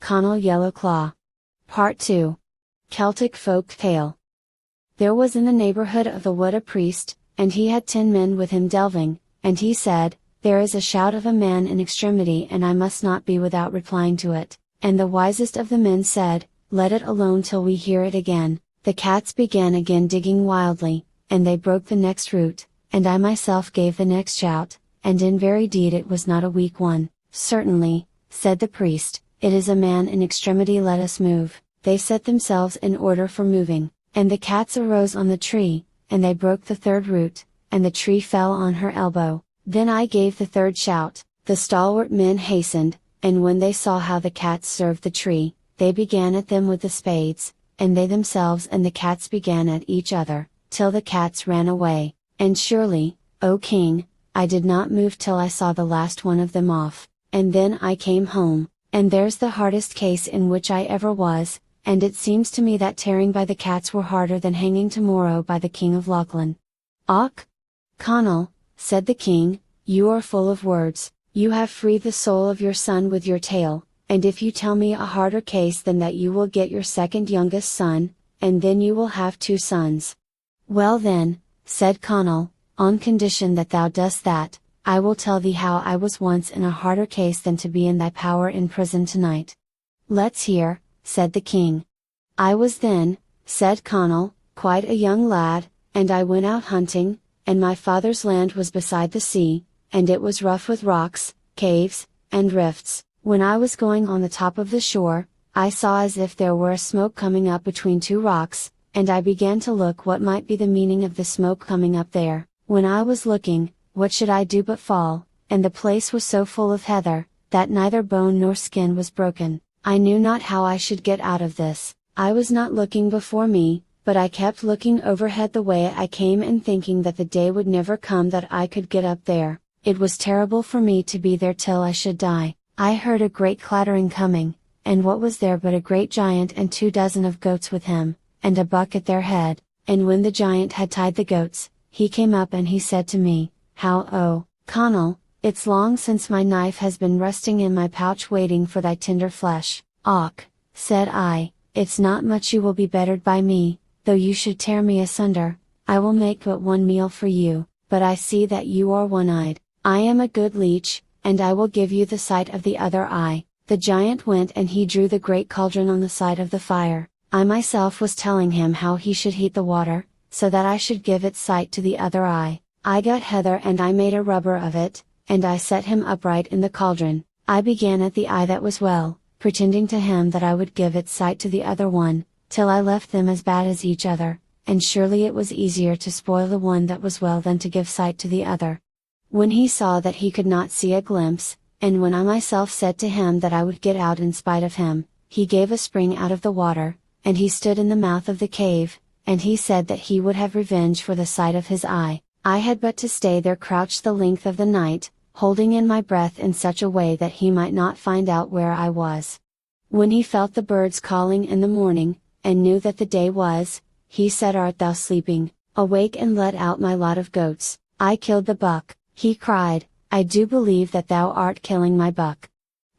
Conal Yellowclaw. Part 2. Celtic Folk Tale. There was in the neighborhood of the wood a priest, and he had 10 men with him delving, and he said, "There is a shout of a man in extremity and I must not be without replying to it." And the wisest of the men said, "Let it alone till we hear it again." The cats began again digging wildly, and they broke the next root, and I myself gave the next shout, and in very deed it was not a weak one. "Certainly," said the priest, "it is a man in extremity, let us move." They set themselves in order for moving, and the cats arose on the tree, and they broke the third root, and the tree fell on her elbow. Then I gave the third shout, the stalwart men hastened, and when they saw how the cats served the tree, they began at them with the spades, and they themselves and the cats began at each other, till the cats ran away, and surely, O king, I did not move till I saw the last one of them off, and then I came home, and there's the hardest case in which I ever was, and it seems to me that tearing by the cats were harder than hanging tomorrow by the king of Lachlan. "Och! Conal," said the king, "you are full of words, you have freed the soul of your son with your tale, and if you tell me a harder case than that you will get your second youngest son, and then you will have 2 sons. "Well then," said Conal, "on condition that thou dost that, I will tell thee how I was once in a harder case than to be in thy power in prison tonight." "Let's hear," said the king. "I was then," said Conal, "quite a young lad, and I went out hunting, and my father's land was beside the sea, and it was rough with rocks, caves, and rifts. When I was going on the top of the shore, I saw as if there were a smoke coming up between 2 rocks, and I began to look what might be the meaning of the smoke coming up there. When I was looking, what should I do but fall, and the place was so full of heather, that neither bone nor skin was broken. I knew not how I should get out of this. I was not looking before me, but I kept looking overhead the way I came and thinking that the day would never come that I could get up there. It was terrible for me to be there till I should die. I heard a great clattering coming, and what was there but a great giant and 24 of goats with him, and a buck at their head, and when the giant had tied the goats, he came up and he said to me, 'How, oh, Conal, it's long since my knife has been resting in my pouch waiting for thy tender flesh.' 'Och,' said I, 'it's not much you will be bettered by me, though you should tear me asunder, I will make but one meal for you, but I see that you are one-eyed. I am a good leech, and I will give you the sight of the other eye.' The giant went and he drew the great cauldron on the side of the fire. I myself was telling him how he should heat the water, so that I should give its sight to the other eye. I got heather and I made a rubber of it, and I set him upright in the cauldron. I began at the eye that was well, pretending to him that I would give its sight to the other one, till I left them as bad as each other, and surely it was easier to spoil the one that was well than to give sight to the other. When he saw that he could not see a glimpse, and when I myself said to him that I would get out in spite of him, he gave a spring out of the water, and he stood in the mouth of the cave, and he said that he would have revenge for the sight of his eye. I had but to stay there crouched the length of the night, holding in my breath in such a way that he might not find out where I was. When he felt the birds calling in the morning, and knew that the day was, he said, 'Art thou sleeping? Awake and let out my lot of goats.' I killed the buck," he cried, "I do believe that thou art killing my buck."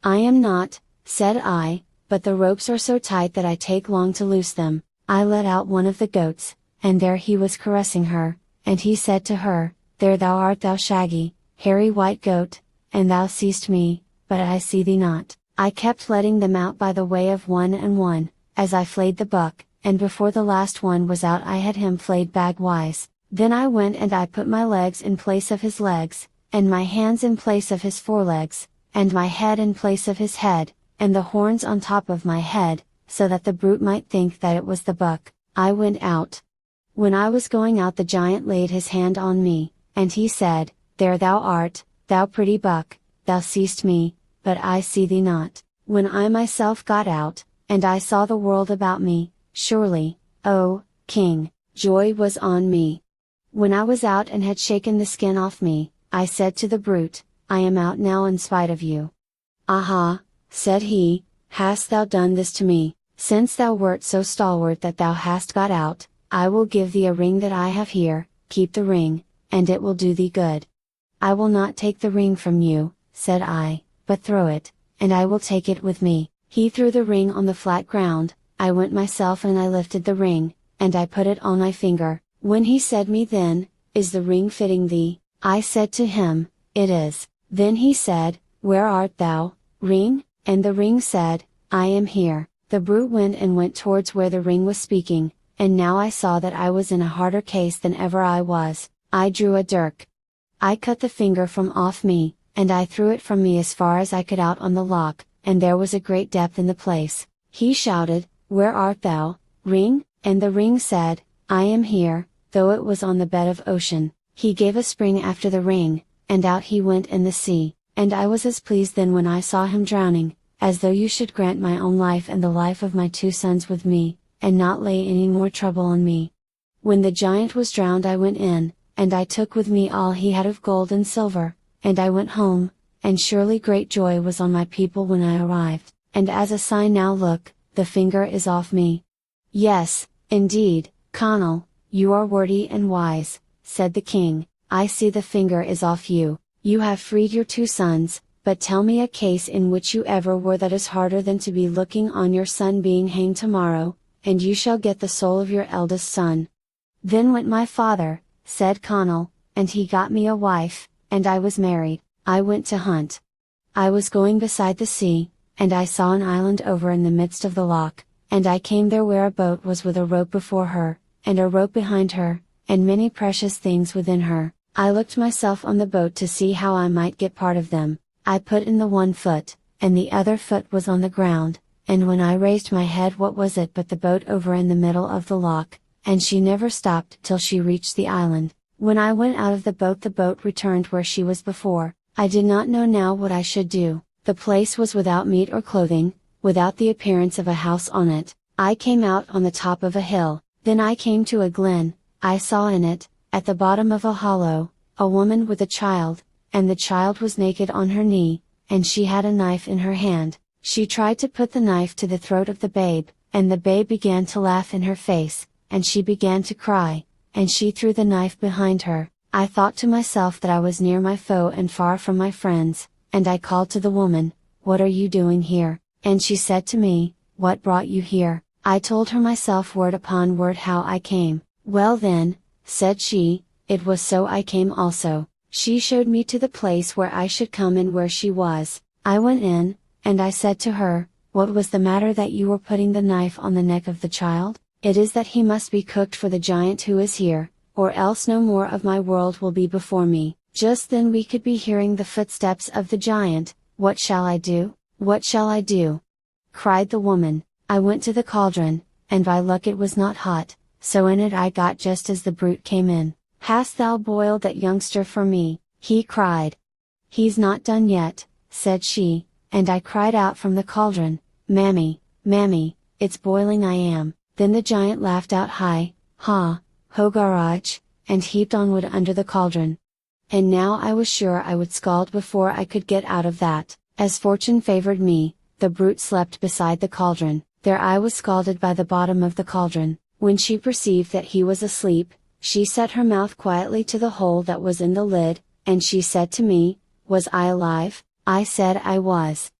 "I am not," said I, "but the ropes are so tight that I take long to loose them." I let out one of the goats, and there he was caressing her, and he said to her, "There thou art, thou shaggy, hairy white goat, and thou seest me, but I see thee not." I kept letting them out by the way of one and one, as I flayed the buck, and before the last one was out I had him flayed bag-wise. Then I went and I put my legs in place of his legs, and my hands in place of his forelegs, and my head in place of his head, and the horns on top of my head, so that the brute might think that it was the buck. I went out. When I was going out the giant laid his hand on me, and he said, "There thou art, thou pretty buck, thou seest me, but I see thee not." When I myself got out, and I saw the world about me, surely, O king, joy was on me. When I was out and had shaken the skin off me, I said to the brute, "I am out now in spite of you." "Aha," said he, "hast thou done this to me? Since thou wert so stalwart that thou hast got out, I will give thee a ring that I have here, keep the ring, and it will do thee good." "I will not take the ring from you," said I, "but throw it, and I will take it with me." He threw the ring on the flat ground. I went myself and I lifted the ring, and I put it on my finger. When he said me then, "Is the ring fitting thee?" I said to him, "It is." Then he said, "Where art thou, ring?" And the ring said, "I am here." The brute went towards where the ring was speaking, and now I saw that I was in a harder case than ever I was. I drew a dirk. I cut the finger from off me, and I threw it from me as far as I could out on the lock, and there was a great depth in the place. He shouted, "Where art thou, ring?" And the ring said, "I am here," though it was on the bed of ocean. He gave a spring after the ring, and out he went in the sea, and I was as pleased then when I saw him drowning, as though you should grant my own life and the life of my 2 sons with me, and not lay any more trouble on me. When the giant was drowned I went in, and I took with me all he had of gold and silver, and I went home, and surely great joy was on my people when I arrived, and as a sign now look, the finger is off me. "Yes, indeed, Conal, you are wordy and wise," said the king. "I see the finger is off you. You have freed your 2 sons, but tell me a case in which you ever were that is harder than to be looking on your son being hanged tomorrow, and you shall get the soul of your eldest son." "Then went my father," said Conal, "and he got me a wife, and I was married. I went to hunt. I was going beside the sea, and I saw an island over in the midst of the loch, and I came there where a boat was with a rope before her, and a rope behind her, and many precious things within her. I looked myself on the boat to see how I might get part of them. I put in the 1 foot, and the other foot was on the ground, and when I raised my head what was it but the boat over in the middle of the loch, and she never stopped till she reached the island. When I went out of the boat returned where she was before. I did not know now what I should do. The place was without meat or clothing, without the appearance of a house on it. I came out on the top of a hill, then I came to a glen. I saw in it, at the bottom of a hollow, a woman with a child, and the child was naked on her knee, and she had a knife in her hand. She tried to put the knife to the throat of the babe, and the babe began to laugh in her face, and she began to cry, and she threw the knife behind her. I thought to myself that I was near my foe and far from my friends, and I called to the woman, "What are you doing here?" And she said to me, "What brought you here?" I told her myself word upon word how I came. "Well then," said she, "it was so I came also." She showed me to the place where I should come and where she was. I went in, and I said to her, "What was the matter that you were putting the knife on the neck of the child?" "It is that he must be cooked for the giant who is here, or else no more of my world will be before me." Just then we could be hearing the footsteps of the giant. "What shall I do? What shall I do?" cried the woman. I went to the cauldron, and by luck it was not hot, so in it I got just as the brute came in. "Hast thou boiled that youngster for me?" he cried. "He's not done yet," said she, and I cried out from the cauldron, "Mammy, Mammy, it's boiling I am." Then the giant laughed out high, "Ha, ho garage," and heaped on wood under the cauldron. And now I was sure I would scald before I could get out of that. As fortune favored me, the brute slept beside the cauldron. There I was scalded by the bottom of the cauldron. When she perceived that he was asleep, she set her mouth quietly to the hole that was in the lid, and she said to me, "Was I alive?" I said I was.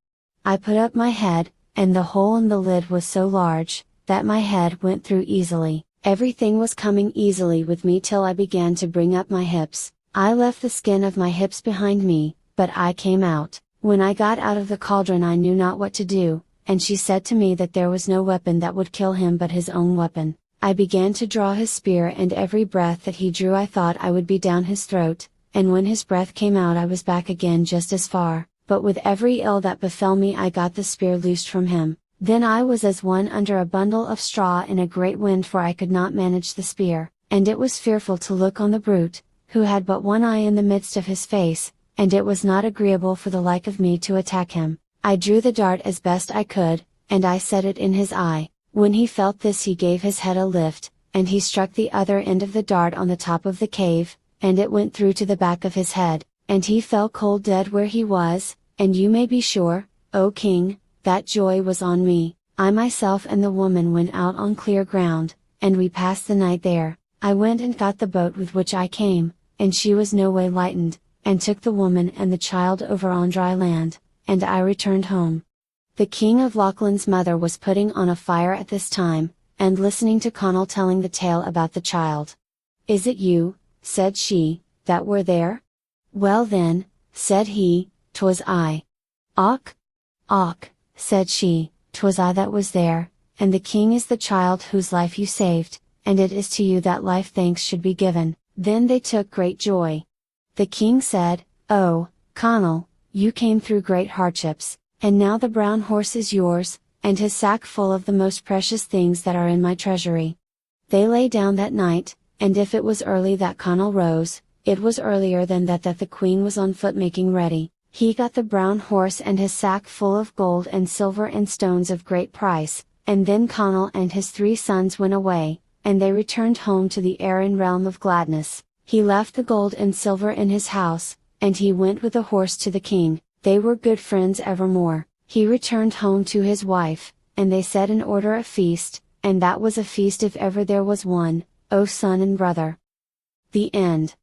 I put up my head, and the hole in the lid was so large, that my head went through easily. Everything was coming easily with me till I began to bring up my hips. I left the skin of my hips behind me, but I came out. When I got out of the cauldron I knew not what to do, and she said to me that there was no weapon that would kill him but his own weapon. I began to draw his spear, and every breath that he drew I thought I would be down his throat, and when his breath came out I was back again just as far, but with every ill that befell me I got the spear loosed from him. Then I was as one under a bundle of straw in a great wind, for I could not manage the spear, and it was fearful to look on the brute, who had but one eye in the midst of his face, and it was not agreeable for the like of me to attack him. I drew the dart as best I could, and I set it in his eye. When he felt this he gave his head a lift, and he struck the other end of the dart on the top of the cave, and it went through to the back of his head, and he fell cold dead where he was, and you may be sure, O king, that joy was on me. I myself and the woman went out on clear ground, and we passed the night there. I went and got the boat with which I came, and she was no way lightened, and took the woman and the child over on dry land, and I returned home. The king of Lachlan's mother was putting on a fire at this time, and listening to Conal telling the tale about the child. "Is it you," said she, "that were there?" "Well then," said he, "'twas I." "Och! Och!" said she, "'twas I that was there, and the king is the child whose life you saved, and it is to you that life thanks should be given." Then they took great joy. The king said, "Oh, Conal, you came through great hardships, and now the brown horse is yours, and his sack full of the most precious things that are in my treasury." They lay down that night, and if it was early that Conal rose, it was earlier than that the queen was on foot making ready. He got the brown horse and his sack full of gold and silver and stones of great price, and then Conal and his 3 sons went away, and they returned home to the Aran realm of gladness. He left the gold and silver in his house, and he went with the horse to the king. They were good friends evermore. He returned home to his wife, and they set in order a feast, and that was a feast if ever there was one, O son and brother. The end.